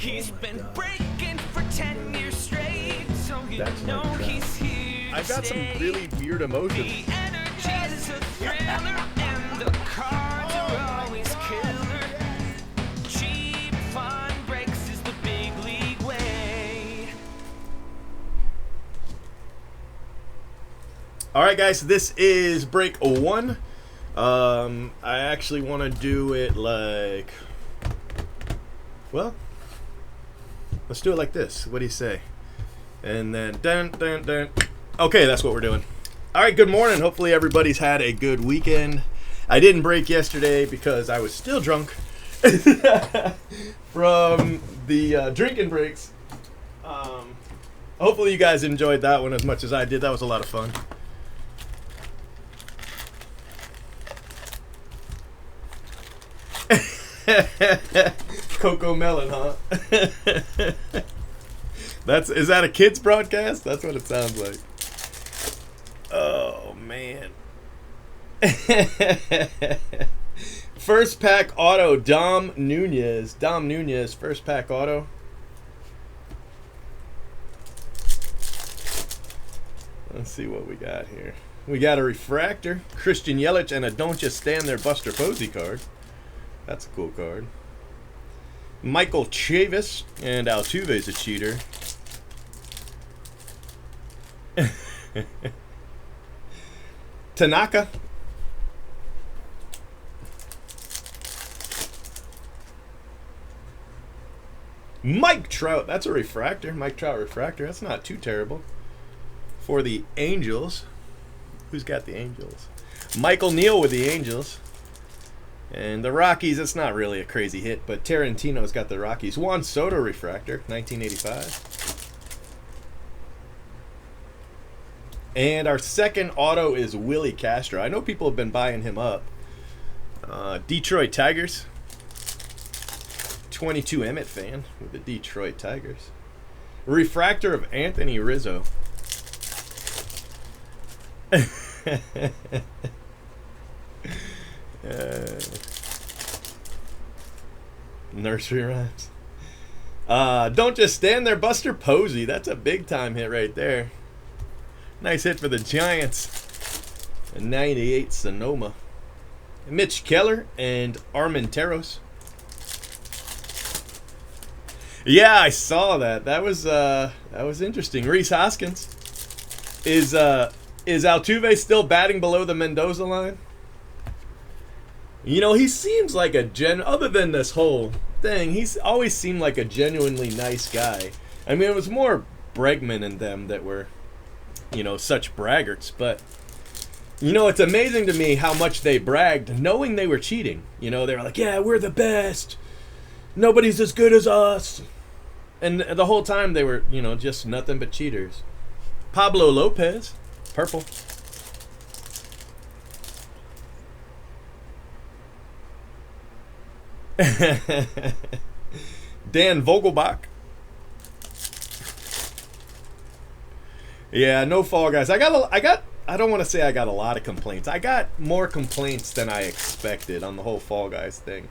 He's been breaking for 10 years straight, so you know he's here. I've got some really weird emotions. The energy is a thriller, and the cards are always killer. Cheap fun breaks is the big league way. All right, guys, this is break 1. I actually want to do it like, well, let's do it like this. What do you say? And then dun dun dun. Okay, that's what we're doing. All right, good morning. Hopefully everybody's had a good weekend. I didn't break yesterday because I was still drunk from the drinking breaks. Hopefully you guys enjoyed that one as much as I did. That was a lot of fun. Coco Melon, huh? Is that a kid's broadcast? That's what it sounds like. Oh man. First pack auto, Dom Nunez. Dom Nunez, first pack auto. Let's see what we got here. We got a refractor, Christian Yelich, and a Don't Just Stand There Buster Posey card. That's a cool card. Michael Chavis, and Altuve's a cheater. Tanaka. Mike Trout, that's a refractor. Mike Trout refractor. That's not too terrible. For the Angels. Who's got the Angels? Michael Neal with the Angels. And the Rockies, it's not really a crazy hit, but Tarantino's got the Rockies. Juan Soto refractor, 1985. And our second auto is Willie Castro. I know people have been buying him up. Detroit Tigers. 22 Emmett fan with the Detroit Tigers. Refractor of Anthony Rizzo. Nursery rhymes. Don't Just Stand There Buster Posey. That's a big time hit right there. Nice hit for the Giants. A 98 Sonoma. Mitch Keller and Armenteros. Yeah, I saw that. That was interesting. Reese Hoskins. Is Altuve still batting below the Mendoza line? You know, he seems like other than this whole thing, he's always seemed like a genuinely nice guy. I mean, it was more Bregman and them that were, you know, such braggarts. But, you know, it's amazing to me how much they bragged knowing they were cheating. You know, they were like, yeah, we're the best. Nobody's as good as us. And the whole time they were, you know, just nothing but cheaters. Pablo Lopez, purple. Dan Vogelbach. Yeah, no Fall Guys. I don't want to say I got a lot of complaints. I got more complaints than I expected on the whole Fall Guys thing.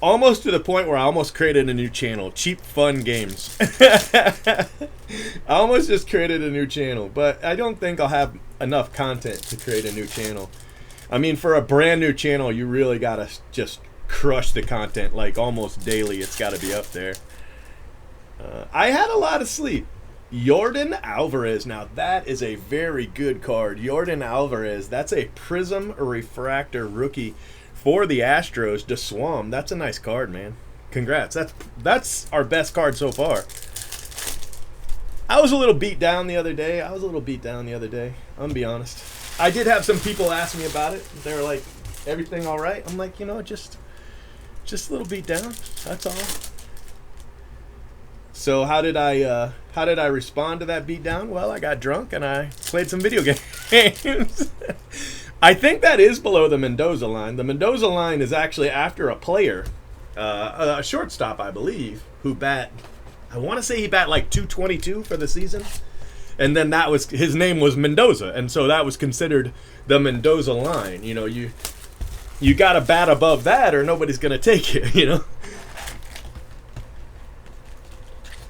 Almost to the point where I almost created a new channel, Cheap Fun Games. I almost just created a new channel, but I don't think I'll have enough content to create a new channel. I mean, for a brand new channel, you really gotta just crush the content like almost daily. It's got to be up there. I had a lot of sleep. Yordan Alvarez. Now that is a very good card. Yordan Alvarez. That's a Prism Refractor rookie for the Astros. DeSwam. That's a nice card, man. Congrats. That's our best card so far. I was a little beat down the other day. I'm gonna be honest. I did have some people ask me about it. They were like, everything all right? I'm like, you know, just a little beat down. That's all. So how did I respond to that beat down? Well, I got drunk and I played some video games. I think that is below the Mendoza line. The Mendoza line is actually after a player, a shortstop, I believe, who I want to say he bat like 222 for the season. And then his name was Mendoza. And so that was considered the Mendoza line. You know, you got to bat above that or nobody's going to take it, you know.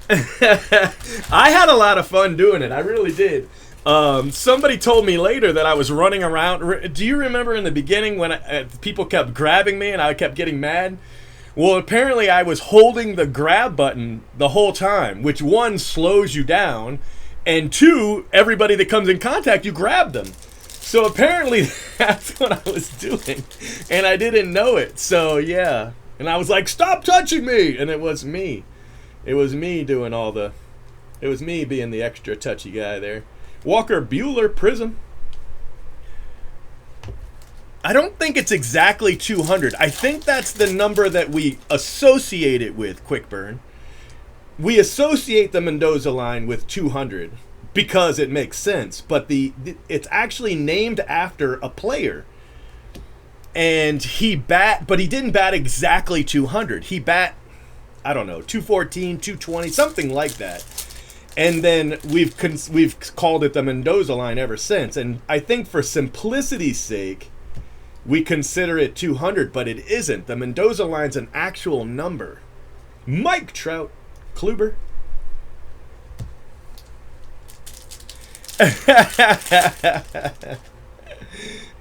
I had a lot of fun doing it. I really did. Somebody told me later that I was running around. Do you remember in the beginning when people kept grabbing me and I kept getting mad? Well, apparently I was holding the grab button the whole time, which one, slows you down, and two, everybody that comes in contact, you grab them. So apparently that's what I was doing, and I didn't know it. So yeah, and I was like, "Stop touching me!" And it was me. It was me doing all the. It was me being the extra touchy guy there. Walker Bueller Prism. I don't think it's exactly 200. I think that's the number that we associate it with, Quick Burn. We associate the Mendoza line with 200 because it makes sense, but it's actually named after a player. And he didn't bat exactly 200. He bat, I don't know, 214, 220, something like that. And then we've called it the Mendoza line ever since. And I think for simplicity's sake, we consider it 200, but it isn't. The Mendoza line's an actual number. Mike Trout, Kluber.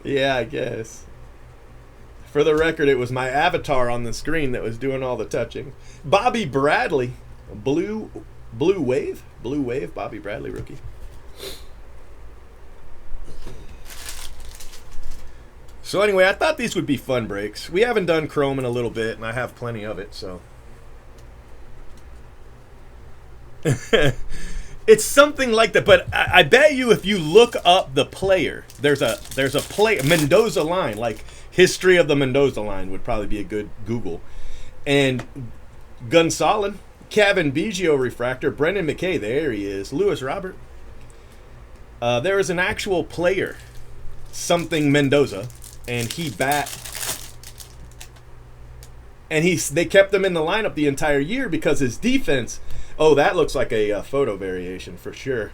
Yeah, I guess. For the record, it was my avatar on the screen that was doing all the touching. Bobby Bradley, Blue Wave, Bobby Bradley rookie. So anyway, I thought these would be fun breaks. We haven't done Chrome in a little bit, and I have plenty of it, so. It's something like that, but I bet you if you look up the player, there's a play Mendoza line, like history of the Mendoza line would probably be a good Google. And Gonsolin, Kevin Biggio refractor, Brendan McKay, there he is, Lewis Robert. There is an actual player, something Mendoza, and he bat, and they kept him in the lineup the entire year because his defense. Oh, that looks like a photo variation for sure.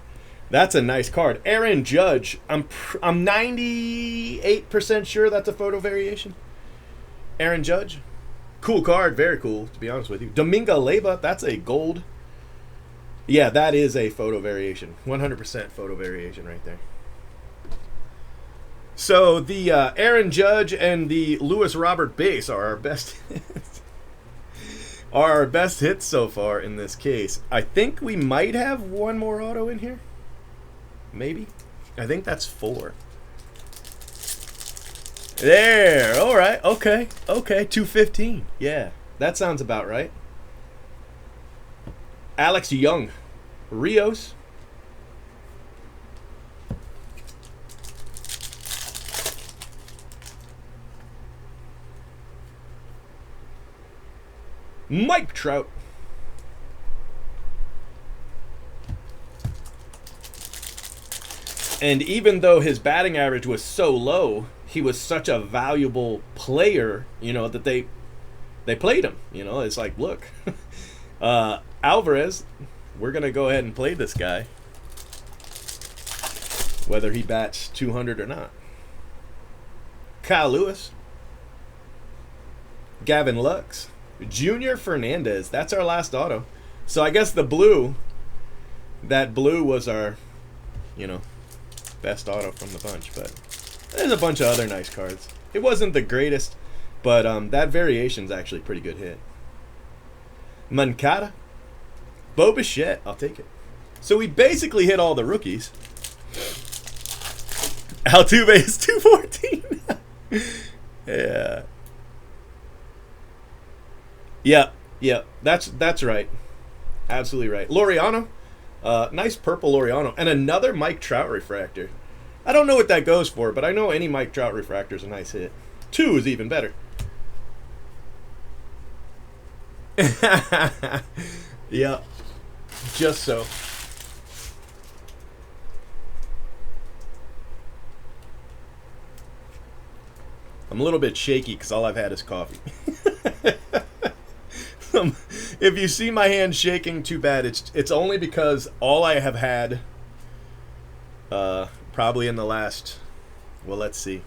That's a nice card. Aaron Judge, I'm 98% sure that's a photo variation. Aaron Judge, cool card, very cool to be honest with you. Domingo Leyba, that's a gold. Yeah, that is a photo variation. 100% photo variation right there. So the Aaron Judge and the Lewis Robert base are our best hits. Are our best hits so far in this case. I think we might have one more auto in here. Maybe. I think that's 4. There. All right. Okay. 215. Yeah. That sounds about right. Alex Young. Rios. Mike Trout. And even though his batting average was so low, he was such a valuable player, that they played him. It's like, look, Alvarez, we're going to go ahead and play this guy, whether he bats 200 or not. Kyle Lewis. Gavin Lux. Junior Fernandez, that's our last auto. So I guess that blue was our, best auto from the bunch. But there's a bunch of other nice cards. It wasn't the greatest, but that variation's actually a pretty good hit. Moncada, Bo Bichette, I'll take it. So we basically hit all the rookies. Altuve is 214. Yeah. Yeah, that's right. Absolutely right. Laureano, nice purple Laureano, and another Mike Trout refractor. I don't know what that goes for, but I know any Mike Trout refractor is a nice hit. 2 is even better. Yeah, just so. I'm a little bit shaky because all I've had is coffee. If you see my hand shaking, too bad. It's only because all I have had, probably in the last, well, let's see,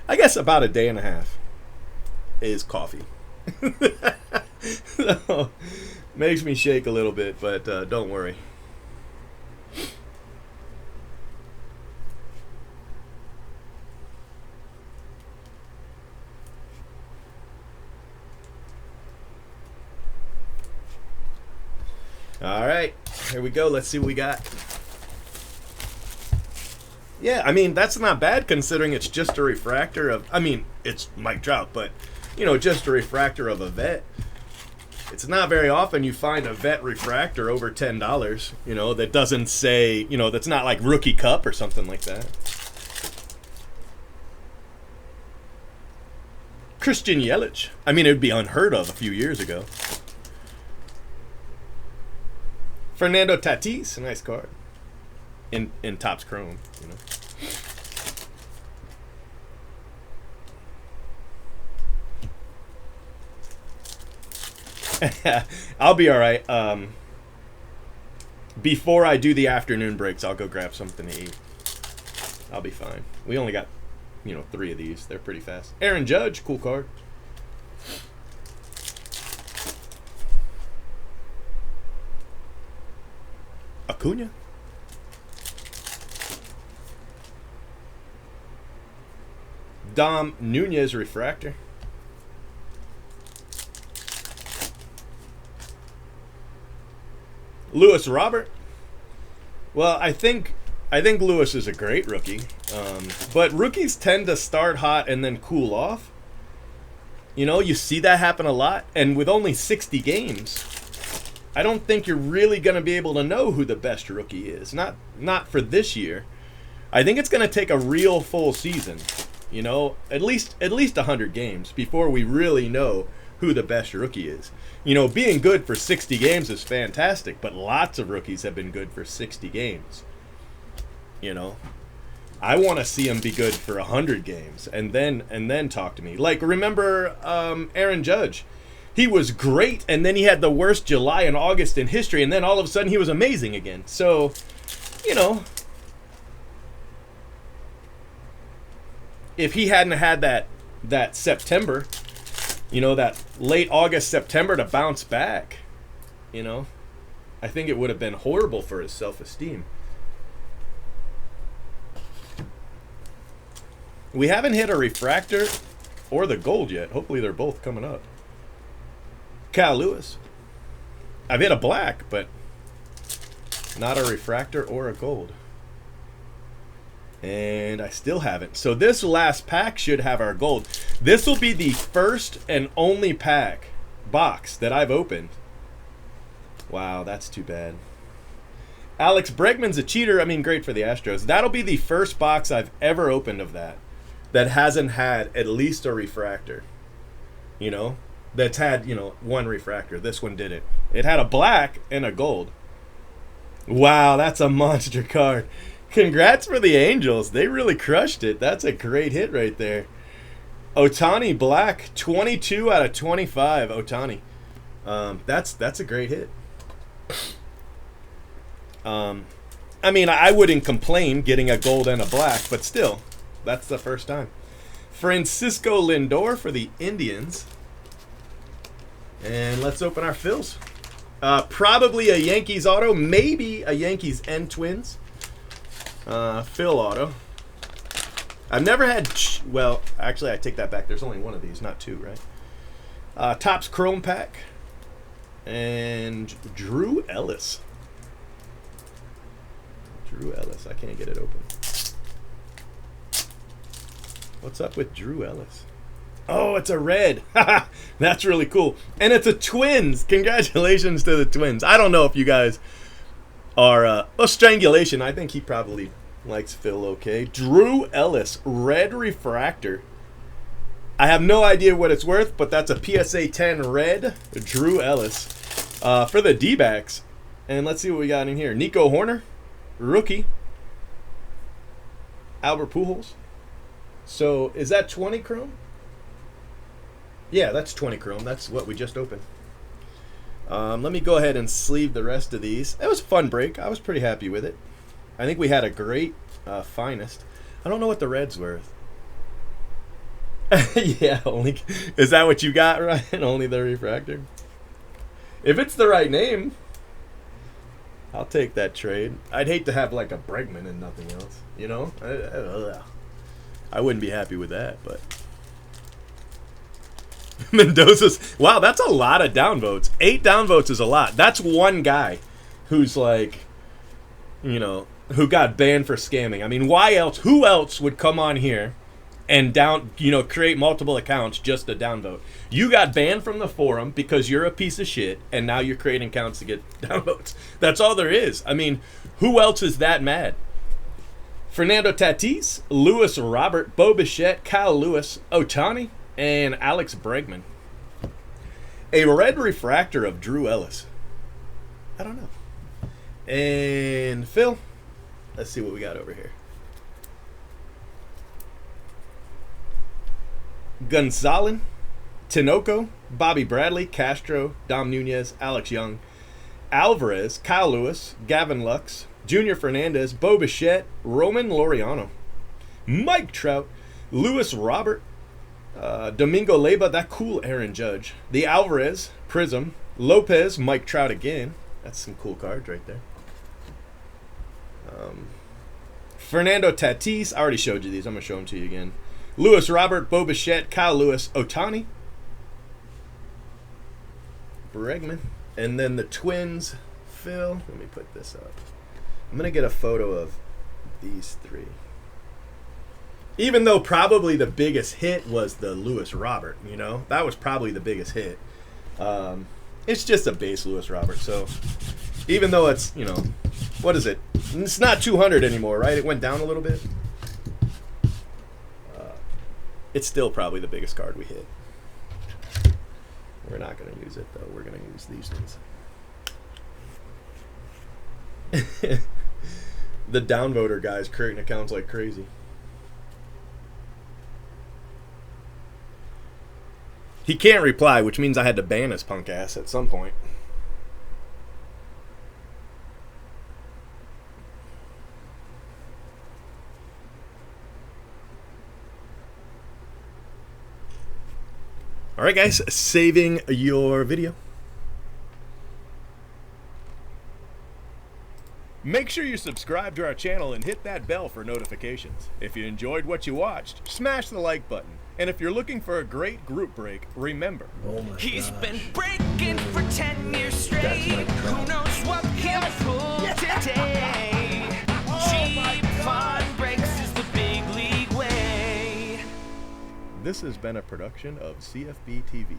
I guess about a day and a half, is coffee. So, Makes me shake a little bit, but don't worry. All right, here we go. Let's see what we got. Yeah, I mean, that's not bad considering it's just a refractor of, I mean, it's Mike Trout, but, you know, just a refractor of a vet. It's not very often you find a vet refractor over $10, you know, that doesn't say, you know, that's not like Rookie Cup or something like that. Christian Yelich. I mean, it would be unheard of a few years ago. Fernando Tatis, a nice card. In Topps Chrome, you know. I'll be all right. Before I do the afternoon breaks, I'll go grab something to eat. I'll be fine. We only got, you know, 3 of these. They're pretty fast. Aaron Judge, cool card. Acuna. Dom Nunez refractor. Lewis Robert. Well, I think Lewis is a great rookie, but rookies tend to start hot and then cool off. You know, you see that happen a lot, and with only 60 games, I don't think you're really going to be able to know who the best rookie is. Not for this year. I think it's going to take a real full season, you know, at least 100 games before we really know who the best rookie is. You know, being good for 60 games is fantastic, but lots of rookies have been good for 60 games. You know, I want to see him be good for 100 games and then talk to me. Like, remember Aaron Judge? He was great, and then he had the worst July and August in history, and then all of a sudden he was amazing again. So, you know, if he hadn't had that September, you know, that late August, September to bounce back, you know, I think it would have been horrible for his self-esteem. We haven't hit a refractor or the gold yet. Hopefully they're both coming up. Cal Lewis. I've hit a black, but not a refractor or a gold. And I still haven't. So this last pack should have our gold. This will be the first and only box that I've opened. Wow, that's too bad. Alex Bregman's a cheater. I mean, great for the Astros. That'll be the first box I've ever opened of that hasn't had at least a refractor. You know, that's had, you know, one refractor. This one didn't. It had a black and a gold. Wow, that's a monster card. Congrats for the Angels. They really crushed it. That's a great hit right there. Ohtani black, 22 out of 25. Ohtani. That's a great hit. I mean, I wouldn't complain getting a gold and a black, but still, that's the first time. Francisco Lindor for the Indians. And let's open our Phils. Probably a Yankees auto, maybe a Yankees and Twins. Phil auto. I've never had, well, actually I take that back. There's only one of these, not two, right? Topps Chrome pack. And Drew Ellis. Drew Ellis. I can't get it open. What's up with Drew Ellis? Oh, it's a red. That's really cool. And it's a Twins. Congratulations to the Twins. I don't know if you guys are... strangulation. I think he probably likes Phil okay. Drew Ellis. Red refractor. I have no idea what it's worth, but that's a PSA 10 red. Drew Ellis. For the D-backs. And let's see what we got in here. Nico Horner. Rookie. Albert Pujols. So, is that 20 chrome? Yeah, that's 20 chrome. That's what we just opened. Let me go ahead and sleeve the rest of these. It was a fun break. I was pretty happy with it. I think we had a great finest. I don't know what the red's worth. Yeah, only. Is that what you got, Ryan? Only the refractor? If it's the right name, I'll take that trade. I'd hate to have like a Bregman and nothing else. You know, I wouldn't be happy with that. But Mendoza's, wow, that's a lot of downvotes. 8 downvotes is a lot. That's one guy who's like, you know, who got banned for scamming. I mean, why else? Who else would come on here and create multiple accounts just to downvote? You got banned from the forum because you're a piece of shit, and now you're creating accounts to get downvotes. That's all there is. I mean, who else is that mad? Fernando Tatis, Lewis Robert, Bo Bichette, Kyle Lewis, Ohtani, and Alex Bregman. A red refractor of Drew Ellis. I don't know. And Phil, let's see what we got over here. Gonzalez, Tinoco, Bobby Bradley, Castro, Dom Nunez, Alex Young, Alvarez, Kyle Lewis, Gavin Lux, Junior Fernandez, Bo Bichette, Roman Laureano, Mike Trout, Lewis Robert, Domingo Leyba, that cool Aaron Judge, the Alvarez, Prism, Lopez, Mike Trout again. That's some cool cards right there. Fernando Tatis, I already showed you these. I'm going to show them to you again. Lewis Robert, Bo Bichette, Kyle Lewis, Ohtani, Bregman, and then the Twins, Phil. Let me put this up. I'm going to get a photo of these 3. Even though probably the biggest hit was the Lewis Robert, you know? That was probably the biggest hit. It's just a base Lewis Robert, so even though it's, you know, what is it? It's not 200 anymore, right? It went down a little bit. It's still probably the biggest card we hit. We're not going to use it, though. We're going to use these ones. The downvoter guy's creating accounts like crazy. He can't reply, which means I had to ban his punk ass at some point. All right, guys, saving your video. Make sure you subscribe to our channel and hit that bell for notifications. If you enjoyed what you watched, smash the like button. And if you're looking for a great group break, remember, He's been breaking for 10 years straight. Who knows what he'll pull today? Cheap fun breaks is the big league way. this has been a production of CFB TV.